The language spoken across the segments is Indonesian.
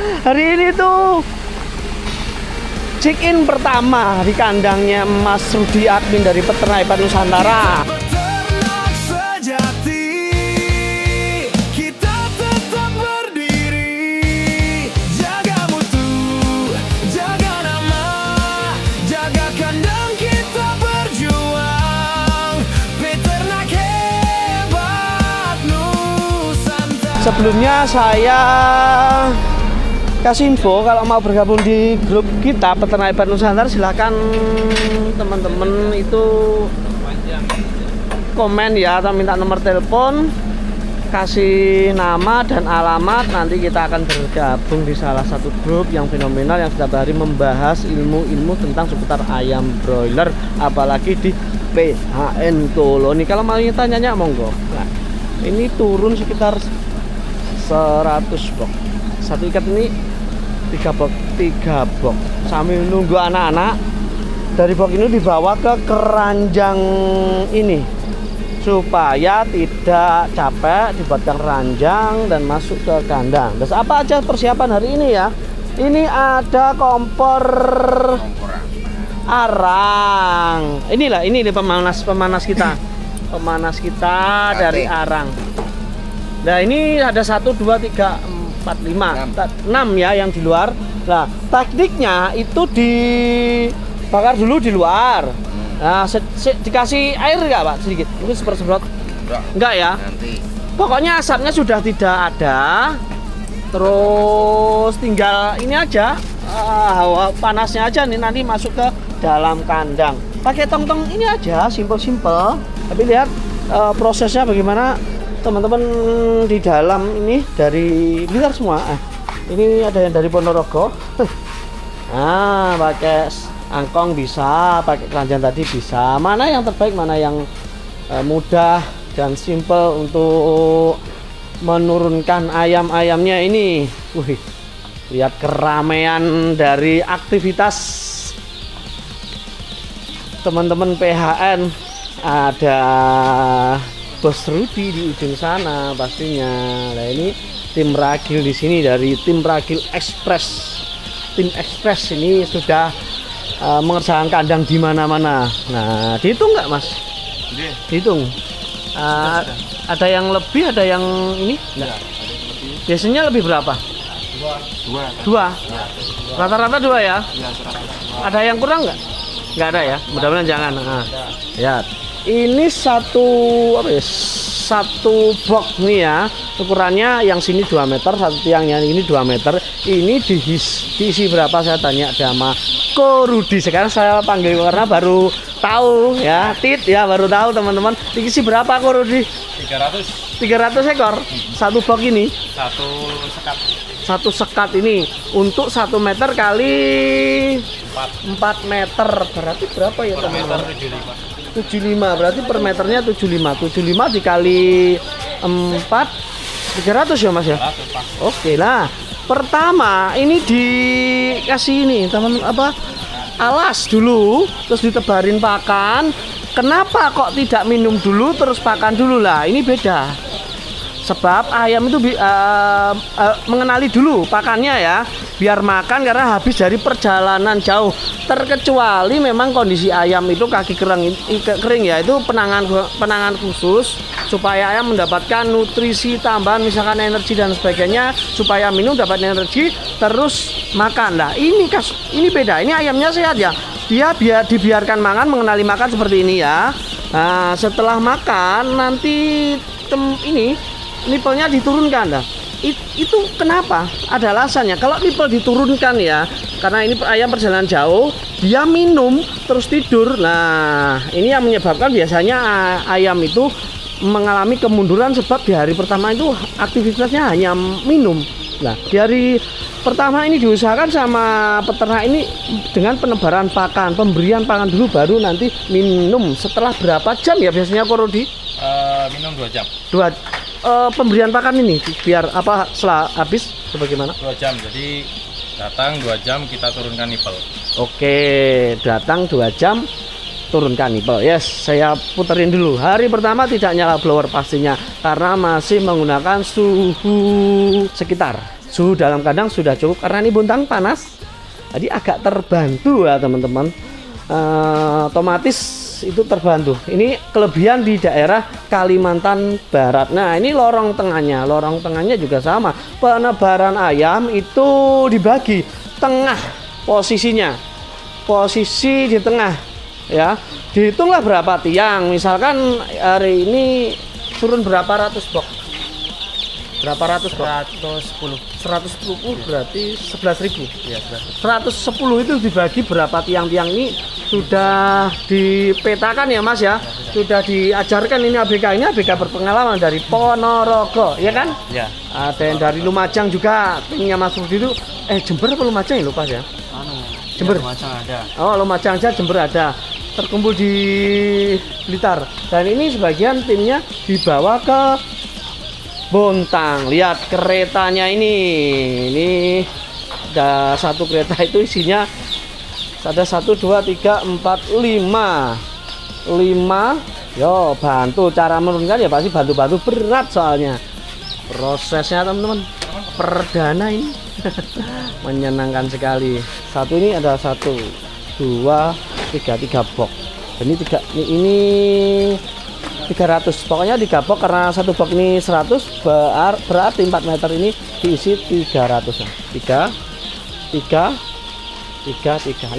Hari ini tuh check-in pertama di kandangnya Mas Rudi Admin dari Peternak Hebat Nusantara. Peternak sejati, kita tetap berdiri, jaga mutu, jaga nama, jaga kandang, kita berjuang. Peternak Hebat Nusantara. Sebelumnya saya kasih info kalau mau bergabung di grup kita Peternak Hebat Nusantara, silahkan teman-teman itu komen ya atau minta nomor telepon, kasih nama dan alamat, nanti kita akan bergabung di salah satu grup yang fenomenal yang setiap hari membahas ilmu-ilmu tentang seputar ayam broiler, apalagi di PHN Koloni. Kalau mau tanya monggo. Nah, ini turun sekitar 100 box. Satu ikat ini 3 box sambil nunggu anak-anak dari box ini dibawa ke keranjang ini supaya tidak capek, dibuatkan keranjang dan masuk ke kandang. Terus apa aja persiapan hari ini ya? Ini ada kompor arang. Ini pemanas kita. Pemanas kita dari arang. Nah, ini ada 1 2 3 4 5 6 ya yang di luar. Nah, tekniknya itu dibakar dulu di luar. Nah, dikasih air nggak Pak sedikit? Ini semprot? Enggak ya? Nanti. Pokoknya asapnya sudah tidak ada. Terus tinggal ini aja, hawa panasnya aja nih nanti masuk ke dalam kandang. Pakai tong-tong ini aja, simple. Tapi lihat prosesnya bagaimana teman-teman di dalam ini dari Blitar semua. Ini ada yang dari Ponorogo. Nah, pakai angkong bisa, pakai keranjang tadi bisa. Mana yang terbaik, mana yang mudah dan simple untuk menurunkan ayam-ayamnya ini. Wih, lihat keramaian dari aktivitas teman-teman PHN. Ada Bos Rudi di ujung sana pastinya. Nah, ini tim Ragil di sini dari tim Ragil Express. Tim Express ini sudah mengerjakan kandang di mana-mana. Nah, dihitung nggak Mas? Dihitung. Ada yang lebih, ada yang ini? Enggak. Biasanya lebih berapa? Dua. Rata-rata 2 ya? Ada yang kurang nggak? Nggak ada ya? Mudah-mudahan jangan. Nah, lihat. Ini satu box nih ya, ukurannya yang sini 2 meter, satu tiangnya ini 2 meter. Ini diisi berapa saya tanya sama Ko Rudi. Sekarang saya panggil karena baru tahu ya, baru tahu teman-teman. Diisi berapa Ko Rudi? 300 ekor. Satu box ini. Satu sekat ini untuk 1 meter kali 4 meter. Berarti berapa ya teman-teman? 75, berarti per meternya 75 dikali 4 300 ya Mas ya. Oke lah. Pertama ini dikasih ini alas dulu, terus ditebarin pakan. Kenapa kok tidak minum dulu terus pakan dulu lah? Ini beda. Sebab ayam itu mengenali dulu pakannya ya, biar makan karena habis dari perjalanan jauh. Terkecuali memang kondisi ayam itu kaki kering ya, itu penanganan khusus supaya ayam mendapatkan nutrisi tambahan, misalkan energi dan sebagainya, supaya minum dapat energi terus makan. Nah, ini beda. Ini ayamnya sehat ya. Dia dibiarkan makan, mengenali makan seperti ini ya. Nah, setelah makan nanti nipelnya diturunkan dah. Itu kenapa? Ada alasannya. Kalau nipel diturunkan ya, karena ini ayam perjalanan jauh, dia minum terus tidur. Nah, ini yang menyebabkan biasanya ayam itu mengalami kemunduran, sebab di hari pertama itu aktivitasnya hanya minum. Nah, di hari pertama ini diusahakan sama peternak ini dengan penebaran pakan, pemberian pakan dulu, baru nanti minum. Setelah berapa jam ya biasanya Ko Rudi? Minum 2 jam. Pemberian pakan ini biar setelah habis sebagaimana? 2 jam. Jadi datang 2 jam kita turunkan nipel. Oke, datang 2 jam turunkan nipel. Yes, saya puterin dulu. Hari pertama tidak nyala blower pastinya karena masih menggunakan suhu sekitar. Suhu dalam kandang sudah cukup karena ini buntang panas, jadi agak terbantu ya teman-teman. Otomatis itu terbantu. Ini kelebihan di daerah Kalimantan Barat. Nah ini lorong tengahnya juga sama. Penebaran ayam itu dibagi tengah posisinya, posisi di tengah ya. Dihitunglah berapa tiang. Misalkan hari ini turun berapa ratus box? Berapa ratus box? 110 berarti 11.000 Iya, 110 itu dibagi berapa tiang-tiang ini sudah dipetakan ya Mas ya, sudah diajarkan. Ini ABK berpengalaman dari Ponorogo ya kan ya. Ada yang dari Lumajang juga, timnya Mas Rudi itu Jember apa Lumajang ya lupa ya. Jember Ya, Lumajang ada. Oh Lumajang aja, Jember ada, terkumpul di Blitar. Dan ini sebagian timnya dibawa ke Bontang. Lihat keretanya ini ada satu kereta itu isinya ada 1 2 3 4 5 yo. Bantu cara menurunkan ya pasti bantu berat soalnya prosesnya teman-teman. Perdana ini menyenangkan sekali. Satu ini ada 1 2 3 box. Ini 300, pokoknya 3 box karena 1 box ini 100 berarti 4 meter ini diisi 300 ya. 3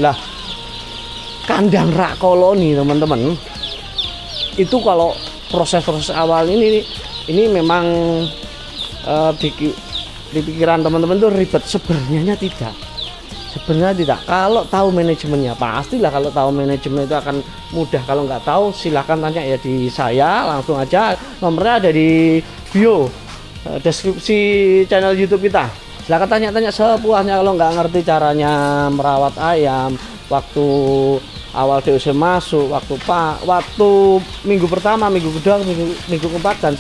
lah. Kandang rak koloni teman-teman itu kalau proses awal ini memang di pikiran teman-teman itu ribet. Sebenarnya tidak. Kalau tahu manajemennya pastilah, kalau tahu manajemen itu akan mudah. Kalau nggak tahu silahkan tanya ya di saya, langsung aja nomornya ada di bio deskripsi channel YouTube kita. Silahkan tanya-tanya sepuasnya kalau nggak ngerti caranya merawat ayam waktu awal DOC masuk, waktu minggu pertama, minggu kedua, minggu keempat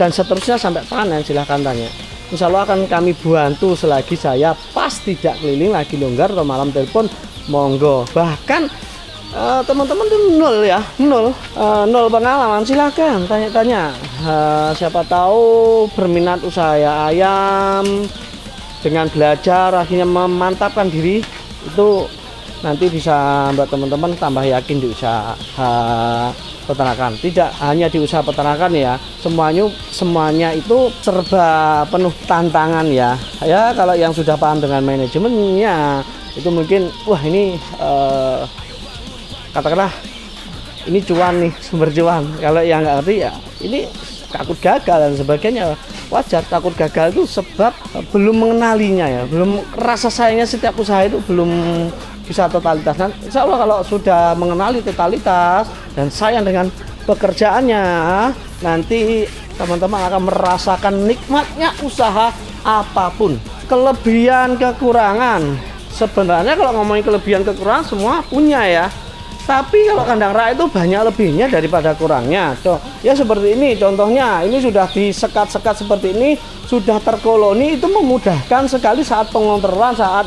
dan seterusnya sampai panen. Silahkan tanya. Insya Allah akan kami bantu selagi saya pas tidak keliling, lagi longgar atau malam telepon, monggo. Bahkan teman-teman tuh nol pengalaman, silahkan tanya-tanya. Siapa tahu berminat usaha ayam, dengan belajar akhirnya memantapkan diri, itu nanti bisa buat teman-teman tambah yakin di usaha peternakan. Tidak hanya di usaha peternakan ya, semuanya itu serba penuh tantangan ya. Ya kalau yang sudah paham dengan manajemennya itu mungkin wah ini katakanlah ini cuan nih, sumber cuan. Kalau yang nggak ngerti ya ini takut gagal dan sebagainya. Wajar takut gagal itu sebab belum mengenalinya ya, belum rasa sayangnya setiap usaha itu belum bisa totalitas. Dan insya Allah kalau sudah mengenali totalitas dan sayang dengan pekerjaannya, nanti teman-teman akan merasakan nikmatnya usaha apapun. Kelebihan kekurangan, sebenarnya kalau ngomongin kelebihan kekurangan semua punya ya, tapi kalau kandang rak itu banyak lebihnya daripada kurangnya. Tuh, ya seperti ini contohnya, ini sudah disekat-sekat seperti ini, sudah terkoloni, itu memudahkan sekali saat pengontrolan, saat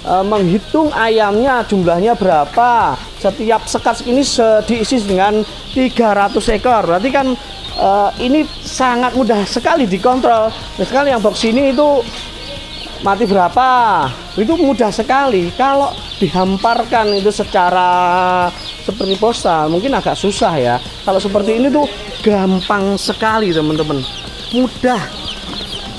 menghitung ayamnya jumlahnya berapa. Setiap sekat ini diisi dengan 300 ekor. Berarti kan ini sangat mudah sekali dikontrol. Misalkan yang box ini itu mati berapa, itu mudah sekali. Kalau dihamparkan itu secara seperti postal mungkin agak susah ya. Kalau seperti ini tuh gampang sekali teman-teman, mudah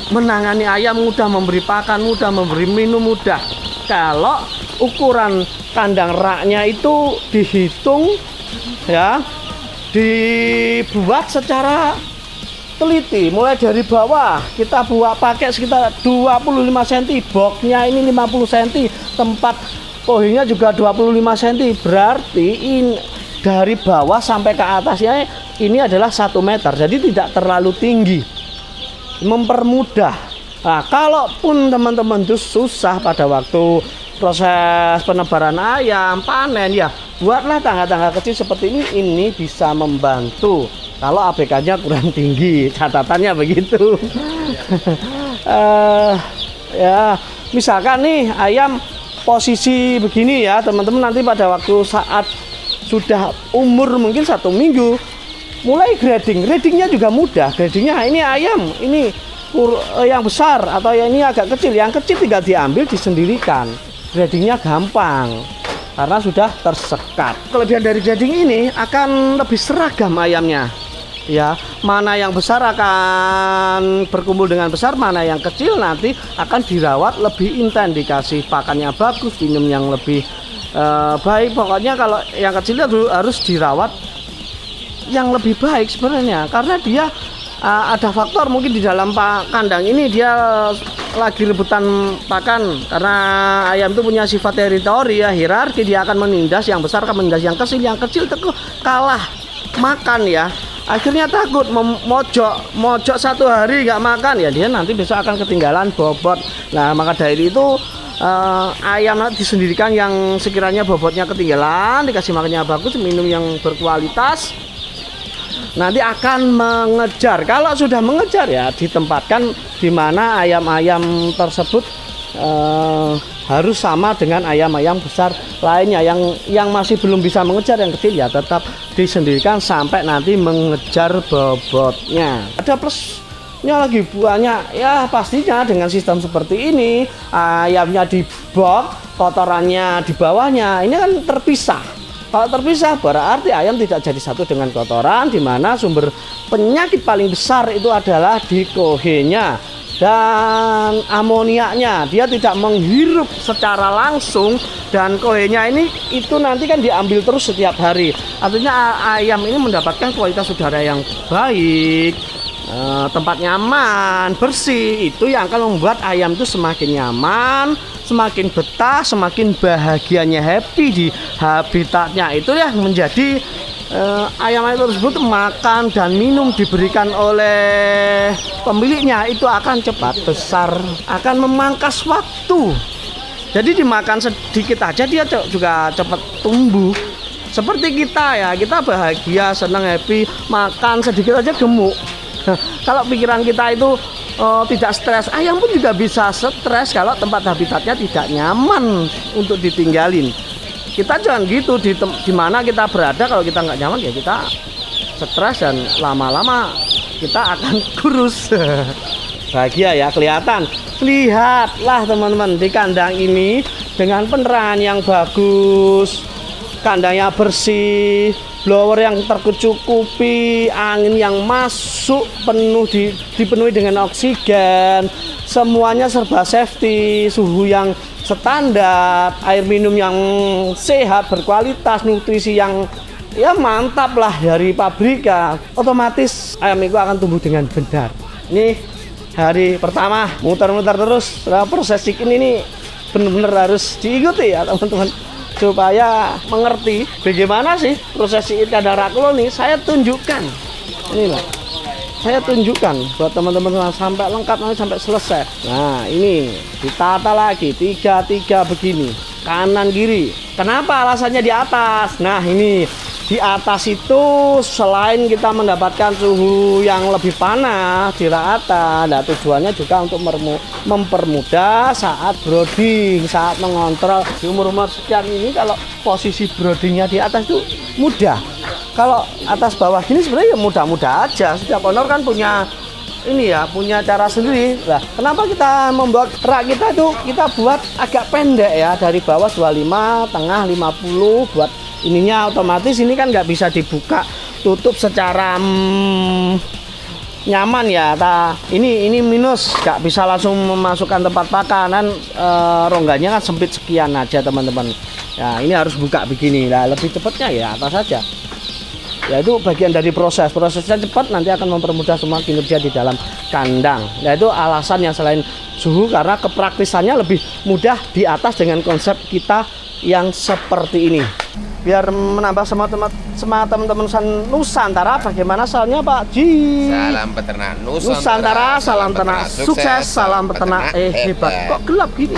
menangani ayam, mudah memberi pakan, mudah memberi minum, mudah. Kalau ukuran kandang raknya itu dihitung ya, dibuat secara teliti, mulai dari bawah kita buat pakai sekitar 25 cm, boxnya ini 50 cm, tempat pohingnya juga 25 cm, berarti ini dari bawah sampai ke atasnya ini adalah 1 meter, jadi tidak terlalu tinggi, mempermudah. Nah, kalaupun teman-teman itu susah pada waktu proses penebaran ayam, panen ya, buatlah tangga-tangga kecil seperti ini bisa membantu. Kalau ABK-nya kurang tinggi, catatannya begitu. Ya, misalkan nih ayam posisi begini ya, teman-teman, nanti pada waktu saat sudah umur mungkin 1 minggu, mulai gradingnya juga mudah. Gradingnya ini ayam, ini yang besar atau yang ini agak kecil, yang kecil tinggal diambil disendirikan, gradingnya gampang karena sudah tersekat. Kelebihan dari grading ini akan lebih seragam ayamnya ya, mana yang besar akan berkumpul dengan besar, mana yang kecil nanti akan dirawat lebih intens, dikasih pakannya bagus, minum yang lebih baik. Pokoknya kalau yang kecil itu harus dirawat yang lebih baik sebenarnya, karena dia ada faktor mungkin di dalam kandang ini dia lagi rebutan pakan, karena ayam itu punya sifat teritori ya, hierarki, dia akan menindas yang besar, akan menindas yang kecil itu kalah makan ya, akhirnya takut mojok 1 hari nggak makan ya, dia nanti besok akan ketinggalan bobot. Nah maka dari itu ayam disendirikan yang sekiranya bobotnya ketinggalan, dikasih makannya bagus, minum yang berkualitas, nanti akan mengejar. Kalau sudah mengejar ya ditempatkan di mana ayam-ayam tersebut harus sama dengan ayam-ayam besar lainnya. Yang masih belum bisa mengejar, yang kecil ya tetap disendirikan sampai nanti mengejar bobotnya. Ada plusnya lagi banyak ya, pastinya dengan sistem seperti ini ayamnya di box, kotorannya di bawahnya ini kan terpisah. Kalau terpisah berarti ayam tidak jadi satu dengan kotoran, di mana sumber penyakit paling besar itu adalah di kohenya dan amoniaknya. Dia tidak menghirup secara langsung, dan kohenya ini itu nanti kan diambil terus setiap hari. Artinya ayam ini mendapatkan kualitas udara yang baik, tempat nyaman, bersih. Itu yang akan membuat ayam itu semakin nyaman, semakin betah, semakin bahagianya, happy di habitatnya. Itu ya menjadi ayam-ayam tersebut makan dan minum diberikan oleh pemiliknya itu akan cepat besar, akan memangkas waktu. Jadi dimakan sedikit aja dia juga cepat tumbuh. Seperti kita ya, kita bahagia, senang, happy, makan sedikit aja gemuk. Kalau pikiran kita itu tidak stres, ayam pun juga bisa stres kalau tempat habitatnya tidak nyaman untuk ditinggalin. Kita jangan gitu, di mana kita berada, kalau kita nggak nyaman ya kita stres dan lama-lama kita akan kurus. Bahagia ya, kelihatan. Lihatlah teman-teman di kandang ini dengan penerangan yang bagus, kandangnya bersih, blower yang tercukupi, angin yang masuk penuh dipenuhi dengan oksigen, semuanya serba safety, suhu yang standar, air minum yang sehat, berkualitas, nutrisi yang ya mantap lah dari pabrikan. Otomatis ayam itu akan tumbuh dengan benar. Ini hari pertama muter-muter terus, proses chicken ini benar-benar harus diikuti ya teman-teman, supaya mengerti bagaimana sih proses chicken kandang Raklo nih. Saya tunjukkan ini lah, saya tunjukkan buat teman-teman sampai lengkap, nanti sampai selesai. Nah ini ditata lagi 3-3 begini, kanan kiri. Kenapa alasannya di atas? Nah ini di atas itu selain kita mendapatkan suhu yang lebih panas di rata, nah tujuannya juga untuk mempermudah saat brooding, saat mengontrol. Di umur-umur sekian ini kalau posisi broodingnya di atas itu mudah. Kalau atas bawah gini sebenarnya ya mudah-mudah aja. Setiap owner kan punya ini ya, punya cara sendiri. Nah, kenapa kita membuat rak kita itu kita buat agak pendek ya, dari bawah 25, tengah 50 buat ininya otomatis ini kan nggak bisa dibuka tutup secara nyaman ya. Ini minus, nggak bisa langsung memasukkan tempat pakanan, rongganya kan sempit sekian aja teman-teman. Ya ini harus buka begini. Nah lebih cepatnya ya atas saja. Ya itu bagian dari prosesnya cepat, nanti akan mempermudah semua kinerja di dalam kandang. Nah itu alasan yang selain suhu, karena kepraktisannya lebih mudah di atas dengan konsep kita yang seperti ini. Biar menambah semangat teman-teman Nusantara, bagaimana salahnya Pak Ji? Salam peternak Nusantara, salam peternak sukses, salam peternak hebat. Kok gelap gini?